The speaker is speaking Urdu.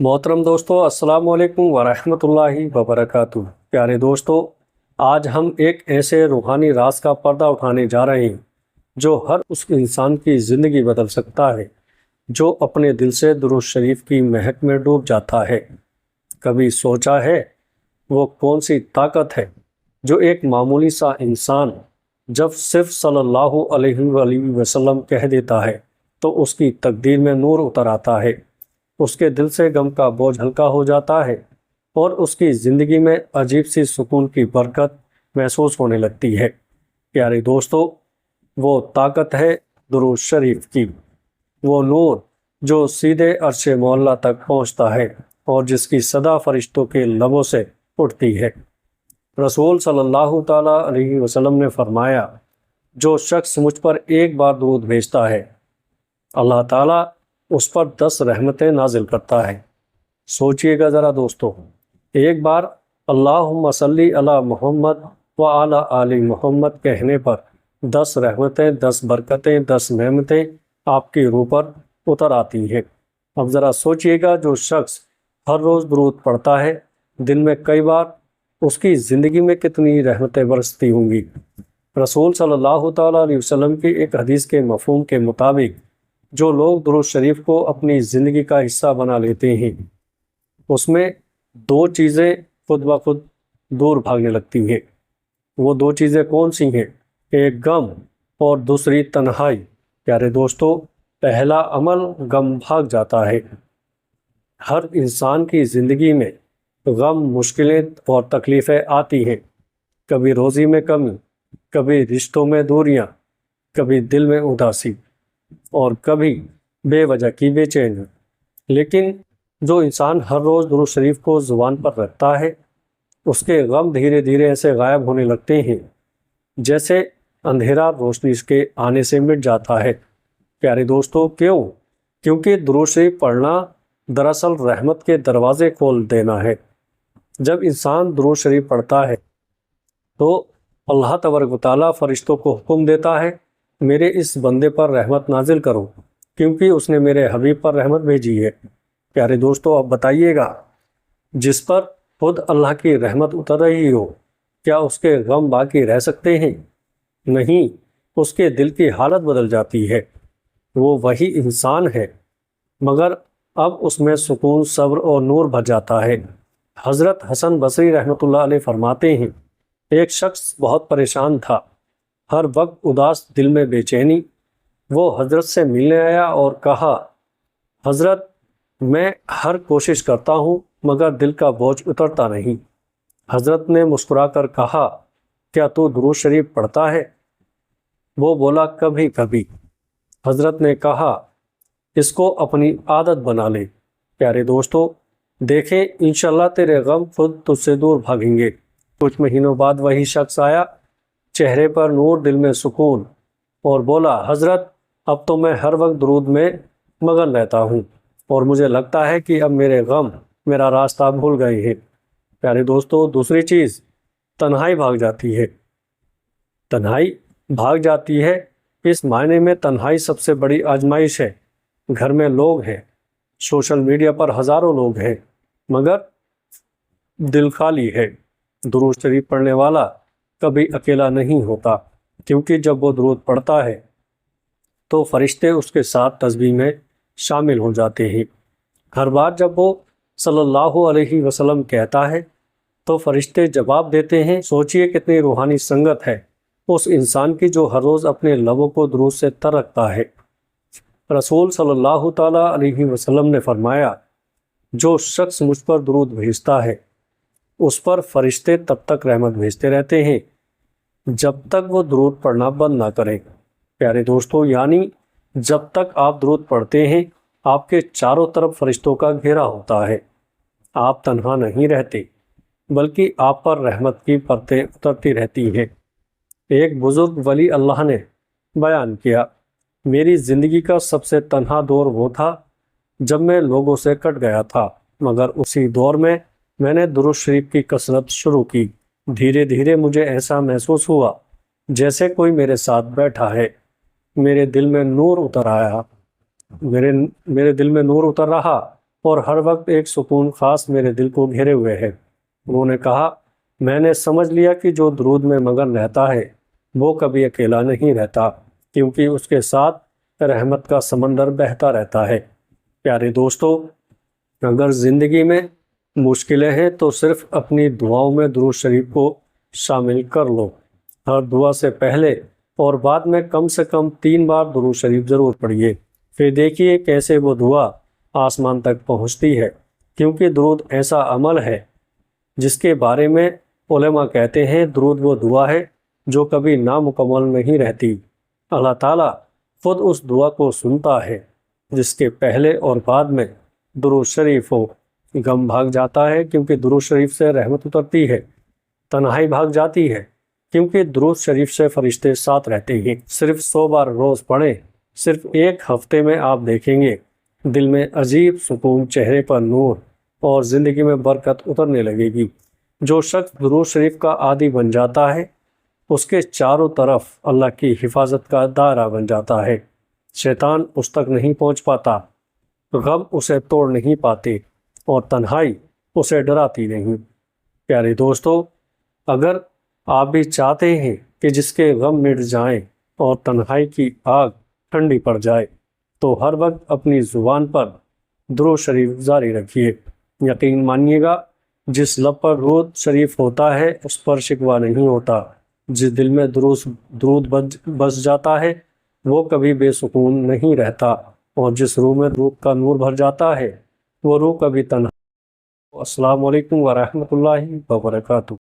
محترم دوستو، السلام علیکم ورحمۃ اللہ وبرکاتہ۔ پیارے دوستو، آج ہم ایک ایسے روحانی راز کا پردہ اٹھانے جا رہے ہیں جو ہر اس انسان کی زندگی بدل سکتا ہے جو اپنے دل سے درود شریف کی مہک میں ڈوب جاتا ہے۔ کبھی سوچا ہے وہ کون سی طاقت ہے جو ایک معمولی سا انسان جب صرف صلی اللہ علیہ وآلہ وسلم کہہ دیتا ہے تو اس کی تقدیر میں نور اتر آتا ہے، اس کے دل سے غم کا بوجھ ہلکا ہو جاتا ہے اور اس کی زندگی میں عجیب سی سکون کی برکت محسوس ہونے لگتی ہے۔ پیارے دوستو، وہ طاقت ہے درود شریف کی، وہ نور جو سیدھے عرش معلیٰ تک پہنچتا ہے اور جس کی صدا فرشتوں کے لبوں سے اٹھتی ہے۔ رسول صلی اللہ تعالیٰ علیہ وسلم نے فرمایا، جو شخص مجھ پر ایک بار درود بھیجتا ہے اللہ تعالیٰ اس پر 10 رحمتیں نازل کرتا ہے۔ سوچئے گا ذرا دوستو، ایک بار اللہم صلی علی محمد وعلی آل محمد کہنے پر 10 رحمتیں، 10 برکتیں، 10 نعمتیں آپ کی روح پر اتر آتی ہیں۔ اب ذرا سوچئے گا، جو شخص ہر روز درود پڑھتا ہے دن میں کئی بار، اس کی زندگی میں کتنی رحمتیں برستی ہوں گی۔ رسول صلی اللہ تعالیٰ علیہ وسلم کی ایک حدیث کے مفہوم کے مطابق جو لوگ درود شریف کو اپنی زندگی کا حصہ بنا لیتے ہیں اس میں 2 چیزیں خود بخود دور بھاگنے لگتی ہیں۔ وہ 2 چیزیں کون سی ہیں؟ ایک غم اور دوسری تنہائی۔ پیارے دوستو، پہلا عمل غم بھاگ جاتا ہے۔ ہر انسان کی زندگی میں غم، مشکلیں اور تکلیفیں آتی ہیں، کبھی روزی میں کمی، کبھی رشتوں میں دوریاں، کبھی دل میں اداسی اور کبھی بے وجہ کی بے چینی۔ لیکن جو انسان ہر روز درود شریف کو زبان پر رکھتا ہے اس کے غم دھیرے دھیرے ایسے غائب ہونے لگتے ہیں جیسے اندھیرا روشنی کے آنے سے مٹ جاتا ہے۔ پیارے دوستو، کیونکہ درود شریف پڑھنا دراصل رحمت کے دروازے کھول دینا ہے۔ جب انسان درود شریف پڑھتا ہے تو اللہ تبارک و تعالیٰ فرشتوں کو حکم دیتا ہے، میرے اس بندے پر رحمت نازل کرو کیونکہ اس نے میرے حبیب پر رحمت بھیجی ہے۔ پیارے دوستو، اب بتائیے گا، جس پر خود اللہ کی رحمت اتر رہی ہو، کیا اس کے غم باقی رہ سکتے ہیں؟ نہیں، اس کے دل کی حالت بدل جاتی ہے۔ وہ وہی انسان ہے مگر اب اس میں سکون، صبر اور نور بھر جاتا ہے۔ حضرت حسن بصری رحمۃ اللہ علیہ فرماتے ہیں، ایک شخص بہت پریشان تھا، ہر وقت اداس، دل میں بے چینی۔ وہ حضرت سے ملنے آیا اور کہا، حضرت میں ہر کوشش کرتا ہوں مگر دل کا بوجھ اترتا نہیں۔ حضرت نے مسکرا کر کہا، کیا تو درود شریف پڑھتا ہے؟ وہ بولا، کبھی کبھی۔ حضرت نے کہا، اس کو اپنی عادت بنا لے۔ پیارے دوستو، دیکھیں انشاءاللہ تیرے غم خود تجھ سے دور بھاگیں گے۔ کچھ مہینوں بعد وہی شخص آیا، چہرے پر نور، دل میں سکون، اور بولا، حضرت اب تو میں ہر وقت درود میں مگن رہتا ہوں اور مجھے لگتا ہے کہ اب میرے غم میرا راستہ بھول گئے ہیں۔ پیارے دوستو، دوسری چیز تنہائی بھاگ جاتی ہے۔ تنہائی بھاگ جاتی ہے، اس معنی میں تنہائی سب سے بڑی آزمائش ہے۔ گھر میں لوگ ہیں، سوشل میڈیا پر ہزاروں لوگ ہیں مگر دل خالی ہے۔ درود شریف پڑھنے والا کبھی اکیلا نہیں ہوتا، کیونکہ جب وہ درود پڑھتا ہے تو فرشتے اس کے ساتھ تسبیح میں شامل ہو جاتے ہیں۔ ہر بار جب وہ صلی اللہ علیہ وسلم کہتا ہے تو فرشتے جواب دیتے ہیں۔ سوچئے کتنی روحانی سنگت ہے اس انسان کی جو ہر روز اپنے لبوں کو درود سے تر رکھتا ہے۔ رسول صلی اللہ تعالیٰ علیہ وسلم نے فرمایا، جو شخص مجھ پر درود بھیجتا ہے اس پر فرشتے تب تک رحمت بھیجتے رہتے ہیں جب تک وہ درود پڑھنا بند نہ کریں۔ پیارے دوستو، یعنی جب تک آپ درود پڑھتے ہیں آپ کے چاروں طرف فرشتوں کا گھیرا ہوتا ہے۔ آپ تنہا نہیں رہتے بلکہ آپ پر رحمت کی پرتیں اترتی رہتی ہیں۔ ایک بزرگ ولی اللہ نے بیان کیا، میری زندگی کا سب سے تنہا دور وہ تھا جب میں لوگوں سے کٹ گیا تھا، مگر اسی دور میں نے درود شریف کی کثرت شروع کی۔ دھیرے دھیرے مجھے ایسا محسوس ہوا جیسے کوئی میرے ساتھ بیٹھا ہے۔ میرے دل میں نور اتر رہا اور ہر وقت ایک سکون خاص میرے دل کو گھیرے ہوئے ہے۔ انہوں نے کہا، میں نے سمجھ لیا کہ جو درود میں مگن رہتا ہے وہ کبھی اکیلا نہیں رہتا، کیونکہ اس کے ساتھ رحمت کا سمندر بہتا رہتا ہے۔ پیارے دوستو، اگر زندگی میں مشکلیں ہیں تو صرف اپنی دعاؤں میں درود شریف کو شامل کر لو۔ ہر دعا سے پہلے اور بعد میں کم سے کم 3 بار درود شریف ضرور پڑھیے، پھر دیکھیے کیسے وہ دعا آسمان تک پہنچتی ہے، کیونکہ درود ایسا عمل ہے جس کے بارے میں علماء کہتے ہیں درود وہ دعا ہے جو کبھی نامکمل نہیں رہتی۔ اللہ تعالیٰ خود اس دعا کو سنتا ہے جس کے پہلے اور بعد میں درود شریف ہو۔ غم بھاگ جاتا ہے کیونکہ درود شریف سے رحمت اترتی ہے۔ تنہائی بھاگ جاتی ہے کیونکہ درود شریف سے فرشتے ساتھ رہتے ہیں۔ صرف 100 بار روز پڑھیں، صرف ایک ہفتے میں آپ دیکھیں گے دل میں عجیب سکون، چہرے پر نور اور زندگی میں برکت اترنے لگے گی۔ جو شخص درود شریف کا عادی بن جاتا ہے اس کے چاروں طرف اللہ کی حفاظت کا دائرہ بن جاتا ہے۔ شیطان اس تک نہیں پہنچ پاتا، غم اسے توڑ نہیں پاتے اور تنہائی اسے ڈراتی نہیں۔ پیارے دوستو، اگر آپ بھی چاہتے ہیں کہ جس کے غم مٹ جائیں اور تنہائی کی آگ ٹھنڈی پڑ جائے تو ہر وقت اپنی زبان پر درود شریف جاری رکھیے۔ یقین مانیے گا، جس لب پر درود شریف ہوتا ہے اس پر شکوہ نہیں ہوتا۔ جس دل میں درود بس جاتا ہے وہ کبھی بے سکون نہیں رہتا، اور جس روح میں درود کا نور بھر جاتا ہے وہ روح کبھی تنہا۔ السلام علیکم ورحمۃ اللہ وبرکاتہ۔